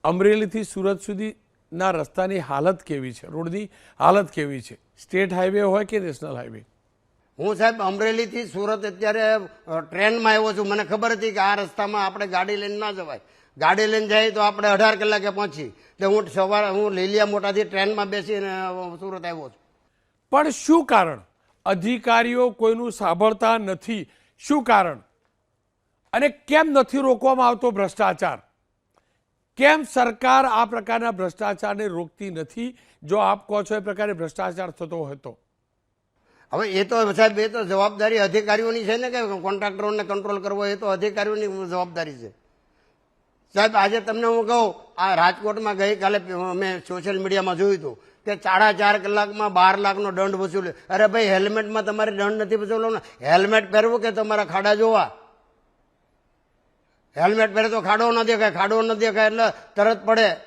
અમરેલીથી સુરત સુધીના રસ્તાની હાલત કેવી છે, રોડની હાલત કેવી છે, સ્ટેટ હાઈવે હોય કે નેશનલ હાઈવે? હું સાહેબ અમરેલીથી સુરત અત્યારે ટ્રેનમાં આવ્યો છું. મને ખબર હતી કે આ રસ્તામાં આપણે ગાડી લઈને ના જવાય. ગાડી લઈને જાય તો આપણે 18 કલાકે પહોંચી. એટલે હું લીલિયા મોટાથી ટ્રેનમાં બેસીને સુરત આવ્યો છું. પણ શું કારણ? અધિકારીઓ કોઈનું સાંભળતા નથી. શું કારણ? અને કેમ નથી રોકવામાં આવતો ભ્રષ્ટાચાર? કેમ સરકાર આ પ્રકારના ભ્રષ્ટાચારને રોકતી નથી? જો આપ કહો છો એ પ્રકારે ભ્રષ્ટાચાર થતો હોય તો હવે એ તો સાહેબ એ તો જવાબદારી અધિકારીઓની છે ને, કે કોન્ટ્રાક્ટરોને કંટ્રોલ કરવો એ તો અધિકારીઓની જવાબદારી છે. સાહેબ આજે તમને હું કહું, આ રાજકોટમાં ગઈકાલે મેં સોશિયલ મીડિયામાં જોયું હતું કે 4.5 કલાકમાં 12 લાખનો દંડ વસૂલ્યો. અરે ભાઈ, હેલ્મેટમાં તમારે દંડ નથી વસૂલવાનો. હેલ્મેટ પહેરવું કે તમારા ખાડા જોવા? હેલ્મેટ પહેરે તો ખાડો ન દેખાય, ખાડો ન દેખાય એટલે તરત પડે.